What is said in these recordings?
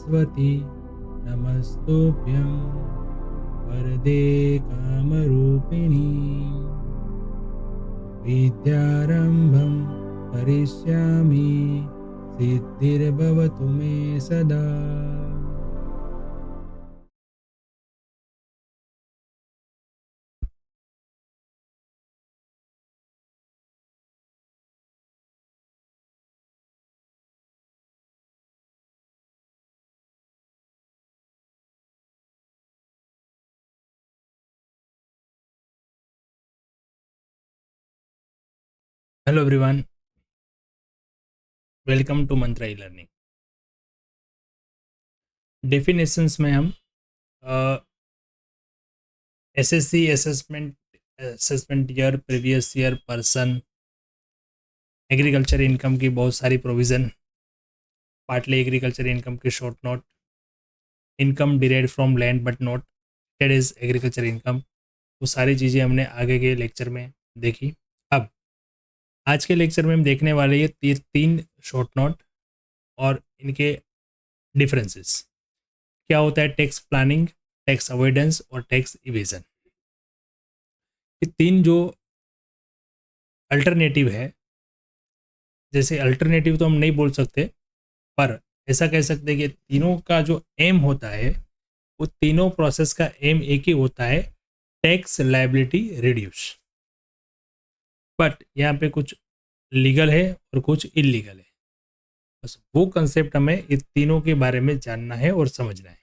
सरस्वती नमस्तुभ्यं वरदे कामरूपिणी विद्यारम्भं करिष्यामि सिद्धिर्भवतु मे सदा। Hello everyone, welcome to Mantra e learning. Definitions में हम SSC assessment year, previous year, person, agriculture income की बहुत सारी प्रोविज़न, पार्टली एग्रीकल्चर इनकम की short note, income derived from land but not traded as agriculture income, वो सारी चीज़ें हमने आगे के लेक्चर में देखी। अब आज के लेक्चर में हम देखने वाले ये तीन शॉर्ट नोट और इनके डिफरेंसेस। क्या होता है टैक्स प्लानिंग, टैक्स अवॉइडेंस और टैक्स इवेजन। ये तीन जो अल्टरनेटिव है, जैसे अल्टरनेटिव तो हम नहीं बोल सकते, पर ऐसा कह सकते हैं कि तीनों का जो एम होता है वो तीनों प्रोसेस का एम एक ही होता है, टैक्स लायबिलिटी रिड्यूस। बट यहाँ पे कुछ लीगल है और कुछ इलीगल है। बस वो कंसेप्ट हमें इन तीनों के बारे में जानना है और समझना है।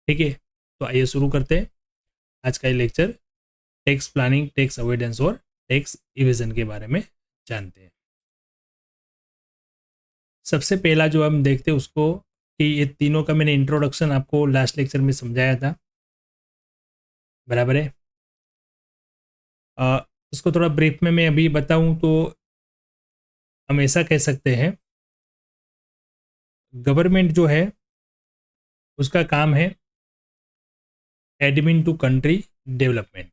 ठीक है, तो आइए शुरू करते हैं आज का ये lecture. Tax planning, tax avoidance और टैक्स इवेजन के बारे में जानते हैं। सबसे पहला जो हम देखते हैं उसको कि ये तीनों का मैंने इंट्रोडक्शन आपको लास्ट लेक्चर में समझाया था, बराबर है। इसको थोड़ा ब्रीफ में मैं अभी बताऊं तो हम ऐसा कह सकते हैं, गवर्नमेंट जो है उसका काम है एडमिन टू कंट्री डेवलपमेंट,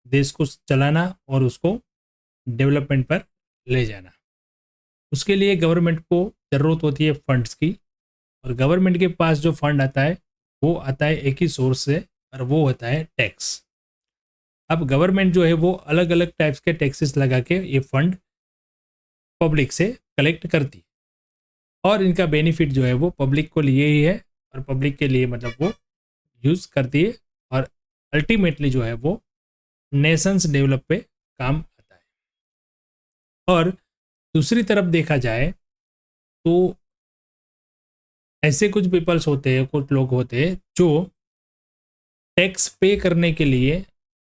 देश को चलाना और उसको डेवलपमेंट पर ले जाना। उसके लिए गवर्नमेंट को ज़रूरत होती है फंड्स की, और गवर्नमेंट के पास जो फंड आता है वो आता है एक ही सोर्स से, और वो होता है टैक्स। अब गवर्नमेंट जो है वो अलग अलग टाइप्स के टैक्सेस लगा के ये फंड पब्लिक से कलेक्ट करती है, और इनका बेनिफिट जो है वो पब्लिक को लिए ही है, और पब्लिक के लिए मतलब वो यूज़ करती है, और अल्टीमेटली जो है वो नेशंस डेवलप पे काम आता है। और दूसरी तरफ देखा जाए तो ऐसे कुछ पीपल्स होते हैं, कुछ लोग होते हैं जो टैक्स पे करने के लिए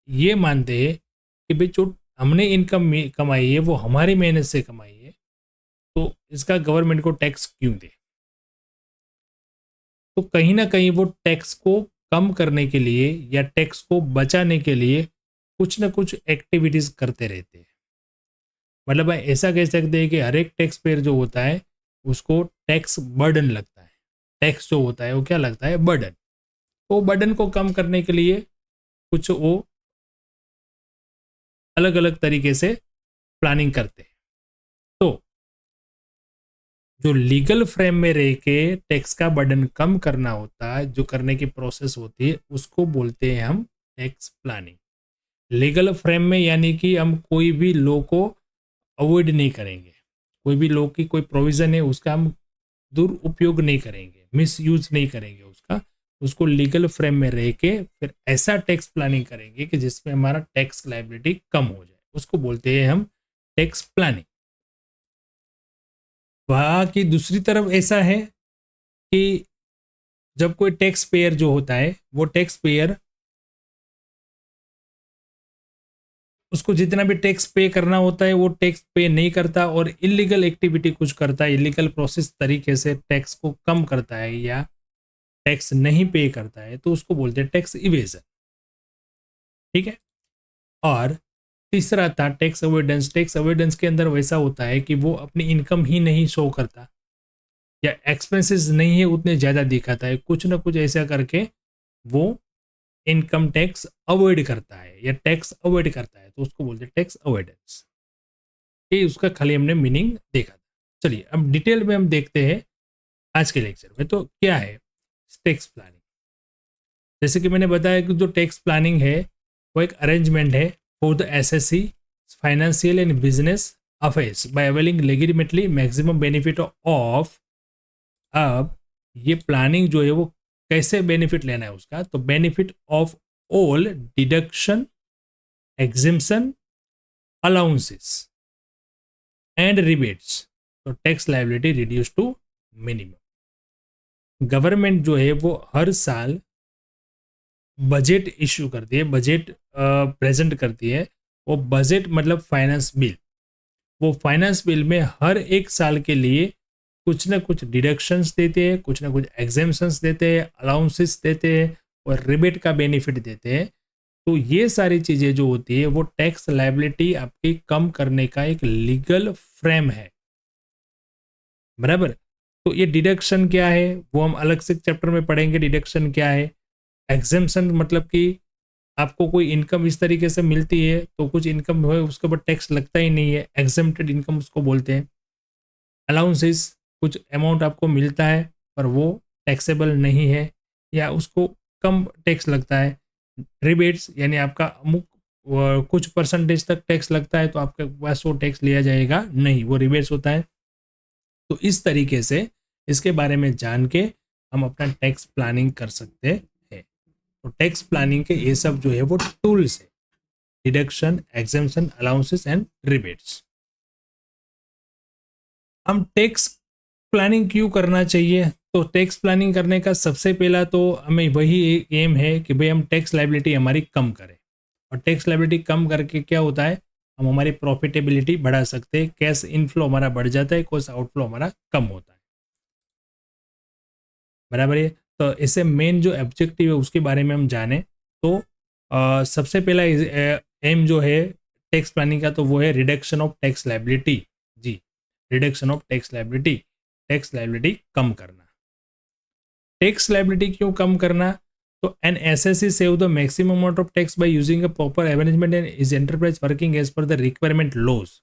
ये मानते हैं कि भाई जो हमने इनकम कमाई है वो हमारी मेहनत से कमाई है, तो इसका गवर्नमेंट को टैक्स क्यों दे। तो कहीं ना कहीं वो टैक्स को कम करने के लिए या टैक्स को बचाने के लिए कुछ ना कुछ एक्टिविटीज करते रहते हैं। मतलब ऐसा कह सकते हैं कि हर एक टैक्स पेयर जो होता है उसको टैक्स बर्डन लगता है। टैक्स जो होता है वो क्या लगता है, बर्डन। तो बर्डन को कम करने के लिए कुछ वो अलग अलग तरीके से प्लानिंग करते हैं। तो जो लीगल फ्रेम में रह के टैक्स का बर्डन कम करना होता है, जो करने की प्रोसेस होती है, उसको बोलते हैं हम टैक्स प्लानिंग। लीगल फ्रेम में यानी कि हम कोई भी लॉ को अवॉइड नहीं करेंगे, कोई भी लॉ की कोई प्रोविजन है उसका हम दुरुपयोग नहीं करेंगे, मिस यूज नहीं करेंगे उसका। उसको लीगल फ्रेम में रह के फिर ऐसा टैक्स प्लानिंग करेंगे कि जिसमें हमारा टैक्स लायबिलिटी कम हो जाए, उसको बोलते हैं हम टैक्स प्लानिंग। वहाँ की दूसरी तरफ ऐसा है कि जब कोई टैक्स पेयर जो होता है वो टैक्स पेयर उसको जितना भी टैक्स पे करना होता है वो टैक्स पे नहीं करता, और इलीगल एक्टिविटी कुछ करता है, इलीगल प्रोसेस तरीके से टैक्स को कम करता है या टैक्स नहीं पे करता है, तो उसको बोलते हैं टैक्स इवेजन। ठीक है। और तीसरा था टैक्स अवॉइडेंस। टैक्स अवॉइडेंस के अंदर वैसा होता है कि वो अपनी इनकम ही नहीं शो करता या एक्सपेंसेस नहीं है उतने ज़्यादा दिखाता है, कुछ ना कुछ ऐसा करके वो इनकम टैक्स अवॉइड करता है या टैक्स अवॉइड करता है, तो उसको बोलते हैं टैक्स अवॉइडेंस। ये उसका खाली हमने मीनिंग देखा था। चलिए अब डिटेल में हम देखते हैं आज के लेक्चर में। तो क्या है टैक्स प्लानिंग? जैसे कि मैंने बताया कि जो टैक्स प्लानिंग है वो एक अरेंजमेंट है for the SSC financial and business affairs by availing legitimately maximum benefit of. अब ये प्लानिंग जो है वो कैसे बेनिफिट लेना है उसका, तो benefit of all deduction, exemption, allowances and rebates, तो tax liability reduce to minimum. Government जो है वो हर साल बजट इश्यू करती है, बजट प्रेजेंट करती है। वो बजट मतलब फाइनेंस बिल, वो फाइनेंस बिल में हर एक साल के लिए कुछ ना कुछ डिडक्शंस देते हैं, कुछ ना कुछ एग्जेम्पशंस देते हैं, अलाउंसेस देते हैं और रिबेट का बेनिफिट देते हैं। तो ये सारी चीज़ें जो होती है वो टैक्स लायबिलिटी आपकी कम करने का एक लीगल फ्रेम है, बराबर। तो ये डिडक्शन क्या है वो हम अलग से चैप्टर में पढ़ेंगे, डिडक्शन क्या है। एग्जेम्पशन मतलब कि आपको कोई इनकम इस तरीके से मिलती है तो कुछ इनकम है उसके ऊपर टैक्स लगता ही नहीं है, एग्जेम्प्टेड इनकम उसको बोलते हैं। अलाउंसेस, कुछ अमाउंट आपको मिलता है पर वो टैक्सेबल नहीं है या उसको कम टैक्स लगता है। रिबेट्स यानी आपका अमुक कुछ परसेंटेज तक टैक्स लगता है तो आपके पास वो टैक्स लिया जाएगा नहीं, वो रिबेट्स होता है। तो इस तरीके से इसके बारे में जान के हम अपना टैक्स प्लानिंग कर सकते हैं। तो टैक्स प्लानिंग के ये सब जो है वो टूल्स है, deduction, exemption, allowances and rebates. हम टैक्स प्लानिंग क्यों करना चाहिए? तो टैक्स प्लानिंग करने का सबसे पहला तो हमें वही एम है कि भाई हम टैक्स लायबिलिटी हमारी कम करें, और टैक्स लायबिलिटी कम करके क्या होता है, हम हमारी प्रॉफिटेबिलिटी बढ़ा सकते हैं, कैश इनफ्लो हमारा बढ़ जाता है, कैश आउटफ्लो हमारा कम होता है, बराबर है। तो इससे मेन जो ऑब्जेक्टिव है उसके बारे में हम जाने तो सबसे पहला एम जो है टैक्स प्लानिंग का तो वो है रिडक्शन ऑफ टैक्स लायबिलिटी। जी, reduction of tax liability, tax liability कम करना। टैक्स लायबिलिटी क्यों कम करना? तो an SSC save the maximum amount of tax by using a proper arrangement and is enterprise working as per the requirement laws.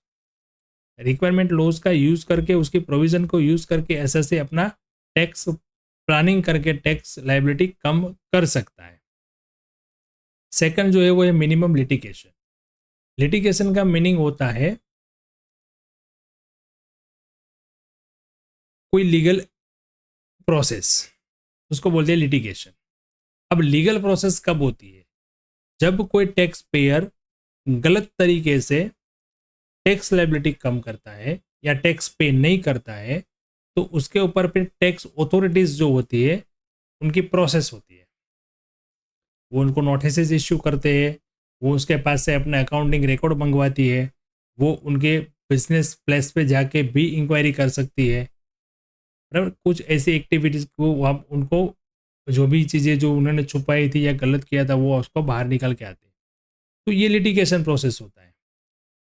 Requirement laws का use करके, उसकी provision को यूज करके एसएससी अपना टैक्स प्लानिंग करके टैक्स लायबिलिटी कम कर सकता है। सेकंड जो है वो है मिनिमम लिटिगेशन। लिटिगेशन का मीनिंग होता है कोई लीगल प्रोसेस, उसको बोलते हैं लिटिगेशन। अब लीगल प्रोसेस कब होती है? जब कोई टैक्स पेयर गलत तरीके से टैक्स लायबिलिटी कम करता है या टैक्स पे नहीं करता है तो उसके ऊपर फिर टैक्स अथॉरिटीज जो होती है उनकी प्रोसेस होती है, वो उनको नोटिस इश्यू करते हैं, वो उसके पास से अपना अकाउंटिंग रिकॉर्ड मंगवाती है, वो उनके बिजनेस प्लेस पे जाके भी इंक्वायरी कर सकती है, बराबर। कुछ ऐसी एक्टिविटीज को आप उनको जो भी चीज़ें जो उन्होंने छुपाई थी या गलत किया था वो उसको बाहर निकल के आते हैं। तो ये लिटिगेशन प्रोसेस होता है।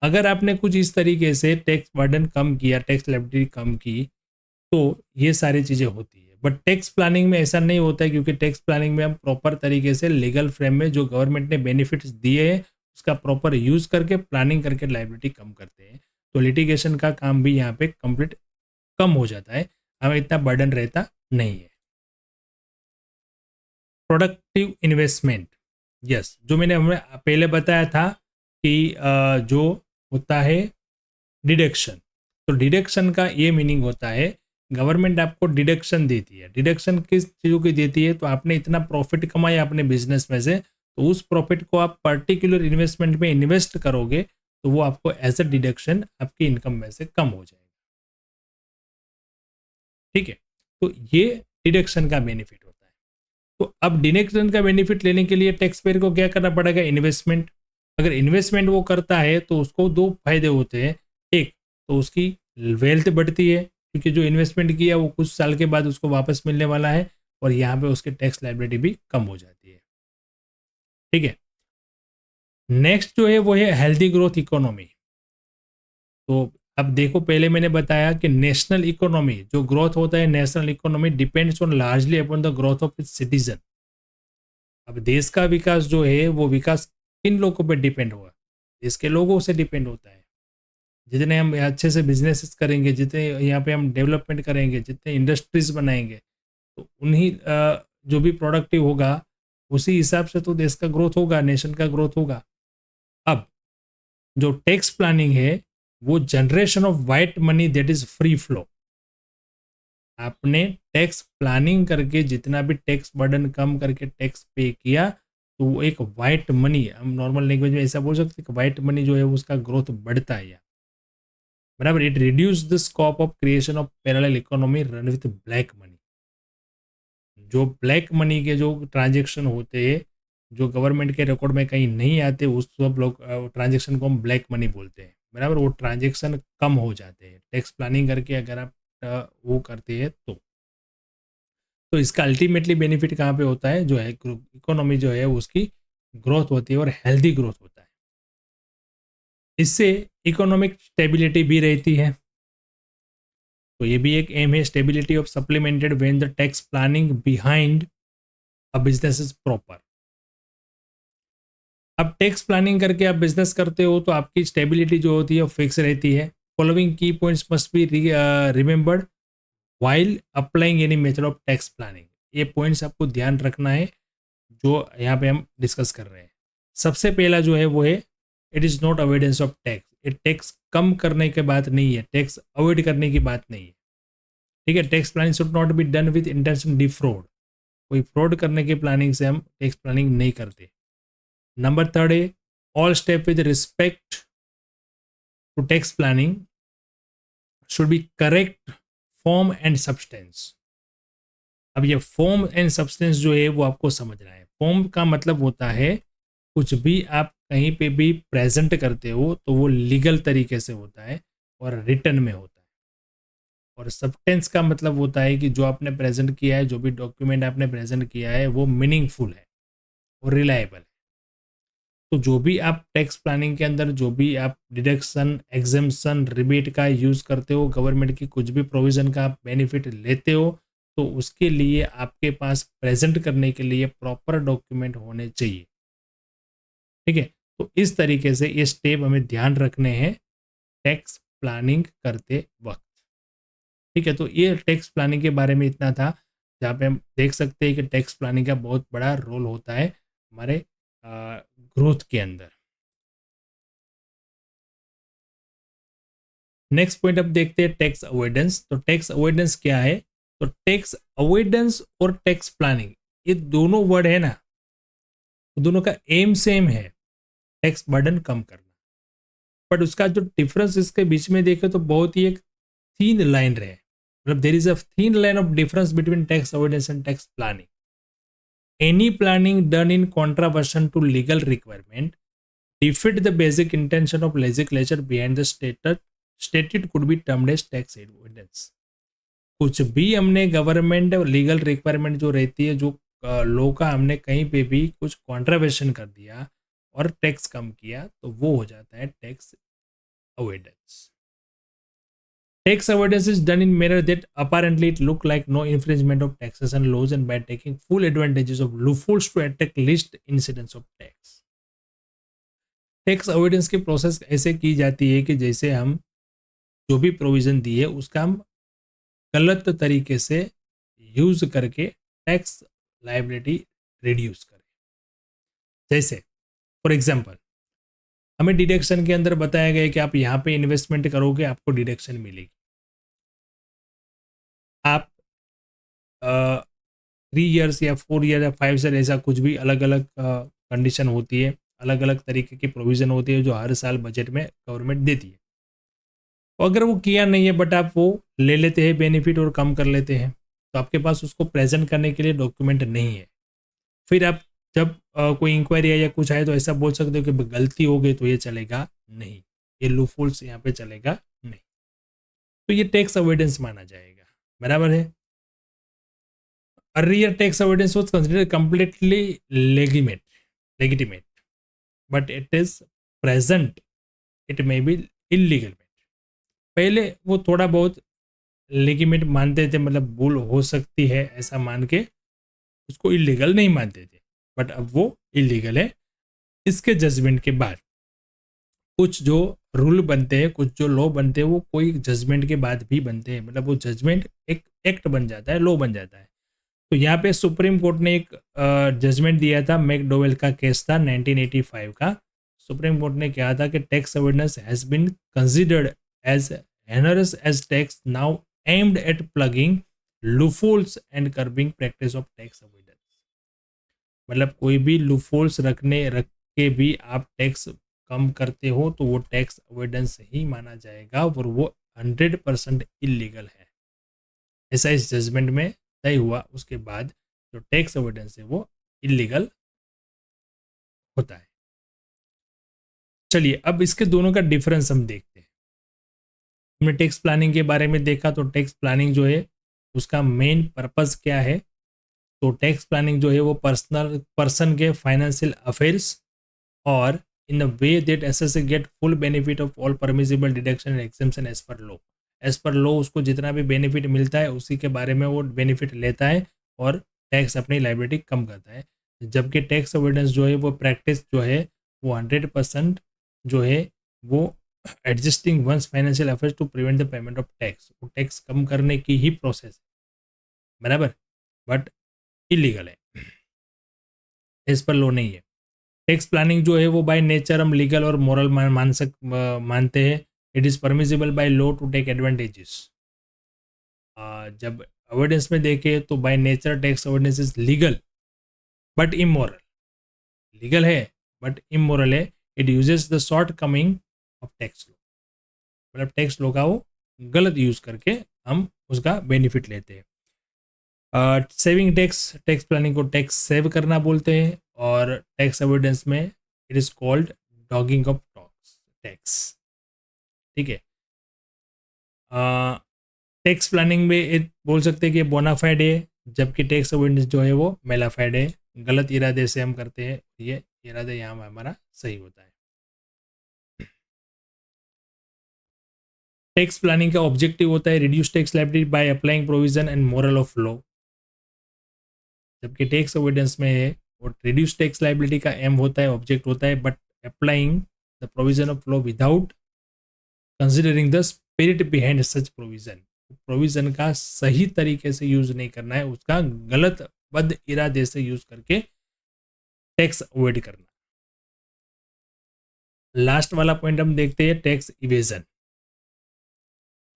अगर आपने कुछ इस तरीके से टैक्स बर्डन कम किया, टैक्स लायबिलिटी कम की, तो ये सारी चीज़ें होती है। बट टैक्स प्लानिंग में ऐसा नहीं होता है, क्योंकि टैक्स प्लानिंग में हम प्रॉपर तरीके से लीगल फ्रेम में जो गवर्नमेंट ने बेनिफिट्स दिए हैं उसका प्रॉपर यूज करके प्लानिंग करके लायबिलिटी कम करते हैं। तो लिटिगेशन का काम भी यहाँ पे कंप्लीट कम हो जाता है, हमें इतना बर्डन रहता नहीं है। प्रोडक्टिव इन्वेस्टमेंट, यस, जो मैंने हमें पहले बताया था कि जो होता है डिडक्शन, तो डिडक्शन का ये मीनिंग होता है गवर्नमेंट आपको डिडक्शन देती है। डिडक्शन किस चीज़ों की देती है? तो आपने इतना प्रॉफिट कमाया अपने बिजनेस में से, तो उस प्रॉफिट को आप पर्टिकुलर इन्वेस्टमेंट में इन्वेस्ट करोगे तो वो आपको एज अ डिडक्शन आपकी इनकम में से कम हो जाएगा, ठीक है। तो ये डिडक्शन का बेनिफिट होता है। तो अब डिडक्शन का बेनिफिट लेने के लिए टैक्स पेयर को क्या करना पड़ेगा? इन्वेस्टमेंट। अगर इन्वेस्टमेंट वो करता है तो उसको दो फायदे होते हैं। एक तो उसकी वेल्थ बढ़ती है, क्योंकि जो इन्वेस्टमेंट किया वो कुछ साल के बाद उसको वापस मिलने वाला है, और यहाँ पे उसकी टैक्स लायबिलिटी भी कम हो जाती है, ठीक है। नेक्स्ट जो है वो है हेल्दी ग्रोथ इकोनॉमी। तो अब देखो, पहले मैंने बताया कि नेशनल इकोनॉमी जो ग्रोथ होता है, national economy depends on largely upon the growth of its citizen. अब देश का विकास जो है वो विकास किन लोगों पर डिपेंड होगा? देश के लोगों से डिपेंड होता है। जितने हम अच्छे से बिजनेस करेंगे, जितने यहाँ पे हम डेवलपमेंट करेंगे, जितने इंडस्ट्रीज बनाएंगे, तो उन्हीं जो भी प्रोडक्टिव होगा उसी हिसाब से तो देश का ग्रोथ होगा, नेशन का ग्रोथ होगा। अब जो टैक्स प्लानिंग है वो generation of white money that is free flow. आपने टैक्स प्लानिंग करके जितना भी टैक्स बर्डन कम करके टैक्स पे किया, तो वो एक वाइट मनी, हम नॉर्मल लैंग्वेज में ऐसा बोल सकते हैं कि वाइट मनी जो है उसका ग्रोथ बढ़ता है, बराबर। It reduce the scope of creation of parallel economy run with black money. जो ब्लैक मनी के जो ट्रांजेक्शन होते हैं, जो गवर्नमेंट के रिकॉर्ड में कहीं नहीं आते, उस सब लोग ट्रांजेक्शन को हम ब्लैक मनी बोलते हैं, बराबर। वो ट्रांजेक्शन कम हो जाते हैं टैक्स प्लानिंग करके अगर आप वो करते हैं तो इसका अल्टीमेटली बेनिफिट कहाँ पे होता है, जो है इकोनॉमी जो है उसकी ग्रोथ होती है और हेल्दी ग्रोथ होता है। इससे इकोनॉमिक स्टेबिलिटी भी रहती है, तो ये भी एक एम है, stability of supplemented when the tax planning behind a business is proper. अब टैक्स प्लानिंग करके आप बिजनेस करते हो तो आपकी स्टेबिलिटी जो होती है वो फिक्स रहती है। फॉलोइंग की points must be remembered while applying any method of tax planning. ये पॉइंट्स आपको ध्यान रखना है जो यहाँ पे हम डिस्कस कर रहे हैं। सबसे पहला जो है वो है, it is not avoidance of tax. ये टैक्स कम करने की बात नहीं है, टैक्स अवॉइड करने की बात नहीं है, ठीक है। Tax planning should not be done with intention defraud. कोई फ्रॉड करने की प्लानिंग से हम टैक्स प्लानिंग नहीं करते। नंबर थर्ड है, all step with respect to tax planning should be correct form and substance. अब ये फॉर्म एंड सब्सटेंस जो है वो आपको समझना है। फॉर्म का मतलब होता है कुछ भी आप कहीं पे भी प्रेजेंट करते हो तो वो लीगल तरीके से होता है और रिटर्न में होता है। और सब्सटेंस का मतलब होता है कि जो आपने प्रेजेंट किया है, जो भी डॉक्यूमेंट आपने प्रेजेंट किया है वो मीनिंगफुल है और रिलायबल है। तो जो भी आप टैक्स प्लानिंग के अंदर जो भी आप डिडक्शन, एग्जेम्पशन, रिबेट का यूज़ करते हो, गवर्नमेंट की कुछ भी प्रोविज़न का आप बेनिफिट लेते हो, तो उसके लिए आपके पास प्रेजेंट करने के लिए प्रॉपर डॉक्यूमेंट होने चाहिए, ठीक है। तो इस तरीके से ये स्टेप हमें ध्यान रखने हैं टैक्स प्लानिंग करते वक्त, ठीक है। तो ये टैक्स प्लानिंग के बारे में इतना था, जहाँ पे हम देख सकते हैं कि टैक्स प्लानिंग का बहुत बड़ा रोल होता है हमारे ग्रोथ के अंदर। नेक्स्ट पॉइंट अब देखते हैं टैक्स अवॉइडेंस। तो टैक्स अवॉइडेंस क्या है? तो टैक्स अवॉइडेंस और टैक्स प्लानिंग, ये दोनों वर्ड है ना, तो दोनों का एम सेम है, टैक्स बर्डन कम करना। बट उसका जो डिफरेंस इसके बीच में देखे तो बहुत ही एक थीन लाइन रहे, मतलब there is a thin line of difference between tax avoidance and tax planning. Any planning done in contravention to legal requirement defeat the basic intention of legislature behind the stated could be termed as tax avoidance। कुछ भी हमने government legal requirement जो रहती है, जो law का हमने कहीं पे भी कुछ कॉन्ट्रावेशन कर दिया और टैक्स कम किया, तो वो हो जाता है tax avoidance. Tax avoidance is done in manner that apparently it look like no infringement of taxation laws and by taking full advantages of loopholes to attack least incidence of tax। Tax avoidance की process ऐसे की जाती है कि जैसे हम जो भी प्रोविजन दिए उसका हम गलत तरीके से यूज करके टैक्स लायबिलिटी रिड्यूस करें। जैसे फॉर एग्जांपल, हमें डिडक्शन के अंदर बताया गया कि आप यहाँ पे इन्वेस्टमेंट करोगे आपको डिडक्शन मिलेगी। आप 3 ईयर्स या 4 ईयर या 5 ईयर, ऐसा कुछ भी अलग अलग कंडीशन होती है, अलग अलग तरीके की प्रोविजन होती है जो हर साल बजट में गवर्नमेंट देती है। तो अगर वो किया नहीं है बट आप वो ले लेते हैं बेनिफिट और कम कर लेते हैं, तो आपके पास उसको प्रेजेंट करने के लिए डॉक्यूमेंट नहीं है। फिर आप जब कोई इंक्वायरी है या कुछ आए तो ऐसा बोल सकते हो कि गलती हो गई तो ये चलेगा नहीं, ये लूपहोल्स यहाँ पे चलेगा नहीं, तो ये टैक्स अवॉइडेंस माना जाएगा, बराबर है। Earlier tax avoidance was considered completely लेगिटिमेट but it is present it may be illegal. पहले वो थोड़ा बहुत लेगिमेट मानते थे, मतलब भूल हो सकती है ऐसा मान के उसको इलीगल नहीं मानते थे, बट अब वो इलीगल है इसके जजमेंट के बाद। कुछ जो रूल बनते हैं, कुछ जो लॉ बनते हैं, वो कोई जजमेंट के बाद भी बनते हैं, मतलब वो जजमेंट एक एक्ट बन जाता है, लॉ बन जाता है। तो यहाँ पे सुप्रीम कोर्ट ने एक जजमेंट दिया था, मैकडोवेल का केस था 1985 का। सुप्रीम कोर्ट ने कहा था कि tax awareness has been considered as heinous as tax now aimed at plugging loopholes and curbing practice of tax awareness. मतलब कोई भी लूफोल्स रख के भी आप टैक्स कम करते हो तो वो टैक्स अवॉइडेंस ही माना जाएगा और वो 100% इलीगल है। ऐसा इस जजमेंट में तय हुआ। उसके बाद जो टैक्स अवॉइडेंस है वो इलीगल होता है। चलिए अब इसके दोनों का डिफरेंस हम देखते हैं। हमने टैक्स प्लानिंग के बारे में देखा, तो टैक्स प्लानिंग जो है उसका मेन पर्पस क्या है। तो टैक्स प्लानिंग जो है वो पर्सन के फाइनेंशियल अफेयर्स और in a way that assessees get full benefit of all permissible deduction and exemption as per law. As per law उसको जितना भी बेनिफिट मिलता है उसी के बारे में वो बेनिफिट लेता है और टैक्स अपनी लाइबिलिटी कम करता है। जबकि टैक्स अवॉइडेंस जो है वो प्रैक्टिस जो है वो 100% जो है वो adjusting once financial affairs to prevent the payment of tax, वो टैक्स कम करने की ही प्रोसेस है, बराबर, बट इलीगल है, एज पर लॉ नहीं है। टैक्स प्लानिंग जो है वो बाय नेचर हम लीगल और मॉरल मानते हैं। It is permissible by law to take advantages. जब अवॉइडेंस में देखें तो by nature tax avoidance is legal but immoral. Legal है बट इमोरल है। It uses the short coming of tax law, मतलब टैक्स लॉ का वो गलत यूज करके हम उसका बेनिफिट लेते हैं। सेविंग टैक्स, टैक्स प्लानिंग को टैक्स सेव करना बोलते हैं और टैक्स अवॉइडेंस में it is called डॉगिंग of tax. ठीक है। टैक्स प्लानिंग में एक बोल सकते हैं कि बोनाफाइड है, जबकि टैक्स अवॉइडेंस जो है वो मेलाफाइड है। गलत इरादे से हम करते हैं, ये इरादा यहाँ हमारा सही होता है। टैक्स प्लानिंग का ऑब्जेक्टिव होता है reduce tax liability by applying provision and moral of law, जबकि टैक्स अवॉइडेंस में है वो रिड्यूस टैक्स लायबिलिटी का एम होता है, ऑब्जेक्ट होता है, but applying the provision of law without considering the spirit behind such provision. Provision का सही तरीके से यूज नहीं करना है, उसका गलत बद इरादे से यूज करके टैक्स अवॉइड करना। लास्ट वाला पॉइंट हम देखते हैं, tax evasion.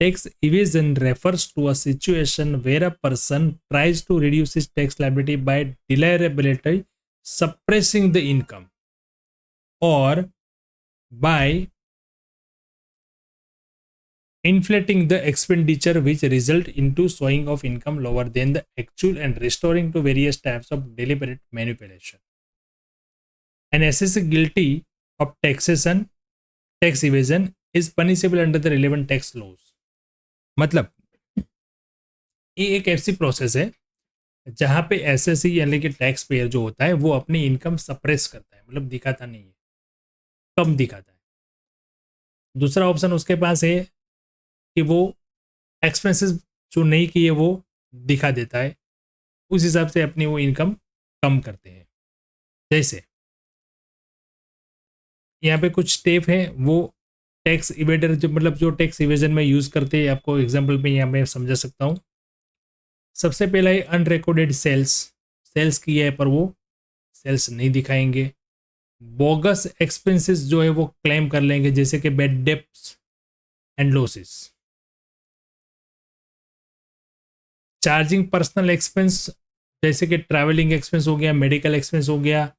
Tax evasion refers to a situation where a person tries to reduce his tax liability by deliberately suppressing the income or by inflating the expenditure which result into showing of income lower than the actual and restoring to various types of deliberate manipulation. An assessee guilty of tax evasion is punishable under the relevant tax laws. मतलब ये एक ऐसी process है जहां पे SSC यानी कि tax payer जो होता है वो अपनी इनकम सप्रेस करता है, मतलब दिखाता नहीं है, कम दिखाता है। दूसरा ऑप्शन उसके पास है कि वो एक्सपेंसेस जो नहीं किए वो दिखा देता है, उस हिसाब से अपनी वो इनकम कम करते हैं। जैसे यहाँ पे कुछ स्टेप है वो टैक्स इवेडर जो मतलब जो टैक्स इवेजन में यूज करते हैं, आपको एग्जाम्पल में यहाँ मैं समझा सकता हूँ। सबसे पहला है अनरिकॉर्डेड सेल्स, सेल्स किया है पर वो सेल्स नहीं दिखाएंगे। बोगस एक्सपेंसेस जो है वो क्लेम कर लेंगे, जैसे कि bad debts and losses. Charging personal expense, जैसे कि ट्रैवलिंग एक्सपेंस हो गया, मेडिकल एक्सपेंस हो गया,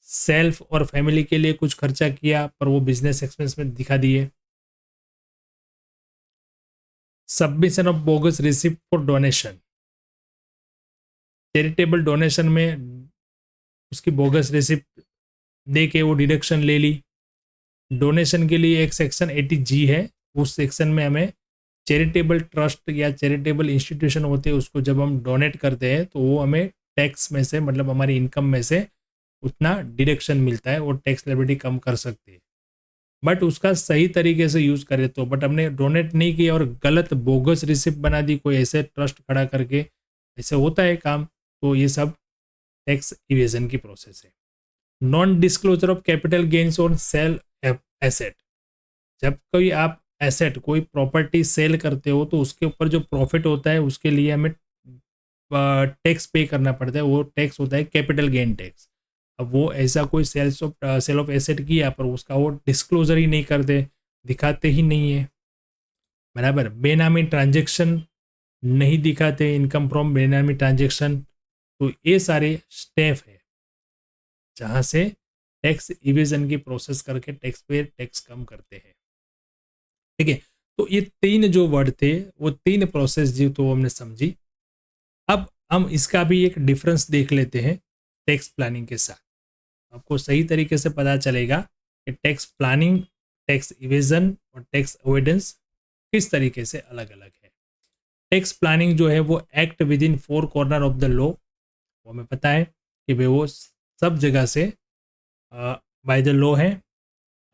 सेल्फ और फैमिली के लिए कुछ खर्चा किया पर वो बिजनेस एक्सपेंस में दिखा दिए। Submission of bogus receipt for donation, charitable donation में उसकी बोगस रिसिप्ट दे के वो डिडक्शन ले ली। डोनेशन के लिए एक सेक्शन 80G है, उस सेक्शन में हमें चैरिटेबल ट्रस्ट या चैरिटेबल इंस्टीट्यूशन होते हैं उसको जब हम डोनेट करते हैं तो वो हमें टैक्स में से मतलब हमारी इनकम में से उतना डिडक्शन मिलता है, वो टैक्स लायबिलिटी कम कर सकते हैं। बट उसका सही तरीके से यूज़ करें तो, बट हमने डोनेट नहीं किया और गलत बोगस रिसिप्ट बना दी कोई ऐसे ट्रस्ट खड़ा करके, ऐसे होता है काम, तो ये सब टैक्स इवेजन की प्रोसेस है। Non disclosure of capital gains on sale asset, जब कोई आप एसेट कोई प्रॉपर्टी सेल करते हो तो उसके ऊपर जो प्रॉफिट होता है उसके लिए हमें टैक्स पे करना पड़ता है, वो टैक्स होता है कैपिटल गेन टैक्स। अब वो ऐसा कोई सेल ऑफ एसेट किया पर उसका वो डिस्क्लोजर ही नहीं करते, दिखाते ही नहीं है, बराबर। बेनामी ट्रांजेक्शन नहीं दिखाते, इनकम फ्रॉम बेनामी ट्रांजेक्शन। तो ये सारे स्टेप है जहाँ से टैक्स इवेजन की प्रोसेस करके टैक्स पे टैक्स कम करते हैं, ठीक है। तो ये तीन जो वर्ड थे वो तीन प्रोसेस जी तो हमने समझी। अब हम इसका भी एक डिफरेंस देख लेते हैं टैक्स प्लानिंग के साथ, आपको सही तरीके से पता चलेगा कि टैक्स प्लानिंग, टैक्स इवेजन और टैक्स अवॉइडेंस किस तरीके से अलग अलग है। टैक्स प्लानिंग जो है वो act with in four corner of the law, वो हमें पता है कि भाई वो सब जगह से बाय द लॉ है,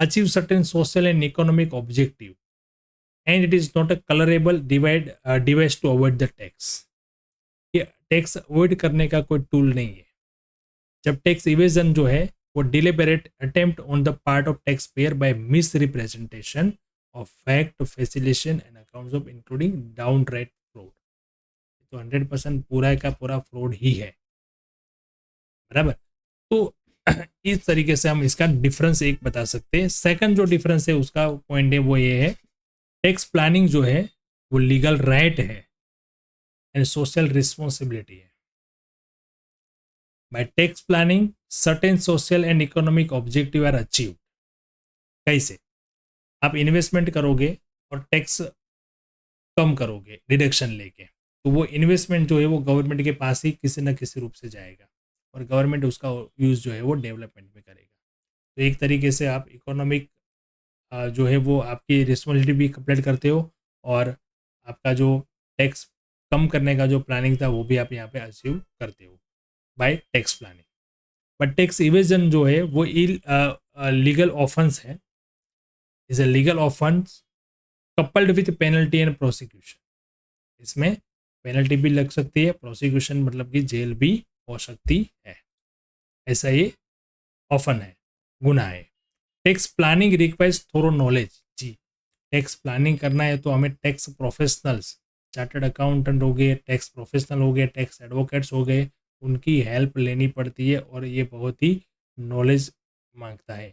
achieve certain social and economic objective and it is not a colourable device to avoid the tax. ये टैक्स अवॉइड करने का कोई टूल नहीं है। जब टैक्स इवेजन जो है वो deliberate attempt on the part of tax payer bye miss representation of fact, facilitation and accounts of including down right fraud. तो 100% पूरा का पूरा फ्रॉड ही है, बराबर। तो इस तरीके से हम इसका डिफरेंस एक बता सकते हैं। सेकंड जो डिफरेंस है उसका पॉइंट है वो ये है, टैक्स प्लानिंग जो है वो लीगल राइट है एंड सोशल रिस्पॉन्सिबिलिटी है। By tax planning certain social and economic objective are achieve. कैसे? आप इन्वेस्टमेंट करोगे और टैक्स कम करोगे डिडक्शन लेके, तो वो इन्वेस्टमेंट जो है वो गवर्नमेंट के पास ही किसी न किसी रूप से जाएगा और गवर्नमेंट उसका यूज जो है वो डेवलपमेंट में करेगा। तो एक तरीके से आप इकोनॉमिक जो है वो आपकी रिस्पॉन्सिबिलिटी भी कंप्लीट करते हो और आपका जो टैक्स कम करने का जो प्लानिंग था वो भी आप यहाँ पे अचीव करते हो bye tax planning. But tax evasion जो है वो लीगल ऑफेंस है, is a legal offence coupled with penalty and prosecution. इसमें पेनल्टी भी लग सकती है, प्रोसिक्यूशन मतलब कि जेल भी हो सकती है, ऐसा ये ऑफन है, गुनाह है। टैक्स प्लानिंग रिक्वायर्स थोरो नॉलेज। जी, टैक्स प्लानिंग करना है तो हमें टैक्स प्रोफेशनल्स, चार्टर्ड अकाउंटेंट हो गए, टैक्स प्रोफेशनल हो गए, टैक्स एडवोकेट्स हो गए, उनकी हेल्प लेनी पड़ती है और ये बहुत ही नॉलेज मांगता है,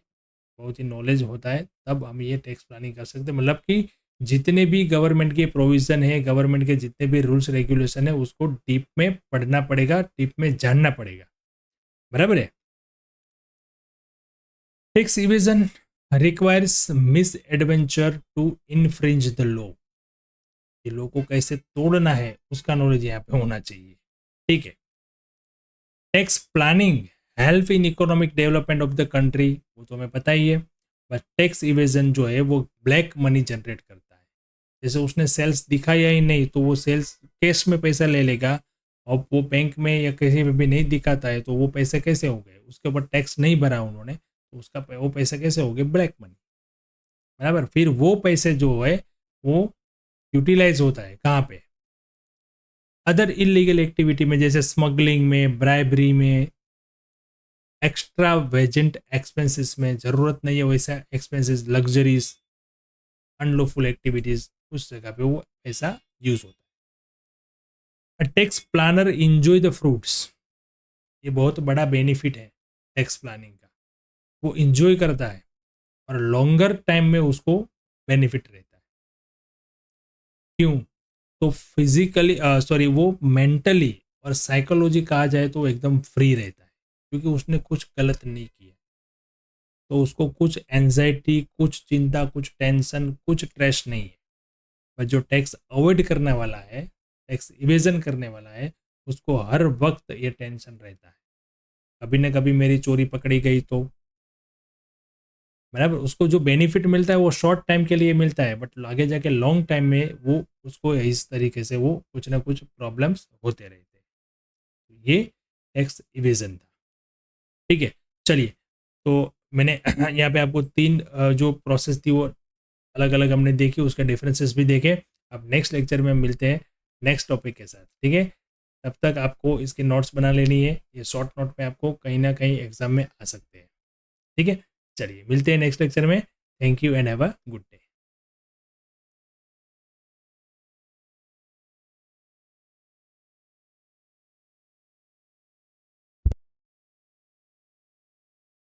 बहुत ही नॉलेज होता है, तब हम ये टैक्स प्लानिंग कर सकते हैं। मतलब कि जितने भी गवर्नमेंट के प्रोविज़न है, गवर्नमेंट के जितने भी रूल्स रेगुलेशन है उसको डीप में पढ़ना पड़ेगा, डीप में जानना पड़ेगा, बराबर है। Tax evasion requires misadventure to infringe the law. ये लॉ को कैसे तोड़ना है उसका नॉलेज यहाँ पे होना चाहिए, ठीक है। Tax planning help in economic development of the country, वो तो हमें पता ही है। बट टैक्स इवेजन जो है वो ब्लैक मनी जनरेट करता है। जैसे उसने सेल्स दिखाया ही नहीं तो वो सेल्स कैश में पैसा ले लेगा और वो बैंक में या किसी में भी नहीं दिखाता है तो वो पैसे कैसे हो गए, उसके ऊपर टैक्स नहीं भरा उन्होंने तो उसका वो पैसे कैसे हो गए, ब्लैक मनी, बराबर। फिर वो पैसे जो है वो यूटिलाइज होता है कहाँ पे, अदर इलीगल एक्टिविटी में, जैसे स्मगलिंग में, ब्राइबरी में, एक्स्ट्रा वेजेंट एक्सपेंसेस में, जरूरत नहीं है वैसा एक्सपेंसेस, लग्जरीज, अनलॉफुल एक्टिविटीज, उस जगह पे वो ऐसा यूज होता है। Tax planner enjoy the fruits, ये बहुत बड़ा बेनिफिट है टैक्स प्लानिंग का, वो इंजॉय करता है और लॉन्गर टाइम में उसको बेनिफिट रहता है। क्यों? तो फिजिकली सॉरी वो मेंटली और साइकोलॉजी कहा जाए तो एकदम फ्री रहता है क्योंकि उसने कुछ गलत नहीं किया, तो उसको कुछ एंजाइटी, कुछ चिंता, कुछ टेंशन, कुछ स्ट्रेस नहीं है। पर जो टैक्स अवॉइड करने वाला है, टैक्स इवेजन करने वाला है, उसको हर वक्त ये टेंशन रहता है, कभी ना कभी मेरी चोरी पकड़ी गई तो, बराबर। उसको जो बेनिफिट मिलता है वो शॉर्ट टाइम के लिए मिलता है बट आगे जाके लॉन्ग टाइम में वो उसको इस तरीके से वो कुछ ना कुछ प्रॉब्लम्स होते रहते हैं। ये टैक्स इवेजन था, ठीक है। चलिए, तो मैंने यहाँ पे आपको तीन जो प्रोसेस थी वो अलग अलग हमने देखी, उसके डिफरेंसेस भी देखे। अब नेक्स्ट लेक्चर में हम मिलते हैं नेक्स्ट टॉपिक के साथ, ठीक है। तब तक आपको इसके नोट्स बना लेनी है, ये शॉर्ट नोट में आपको कहीं ना कहीं एग्जाम में आ सकते हैं, ठीक है। चलिए मिलते हैं नेक्स्ट लेक्चर में। Thank you and have a good day.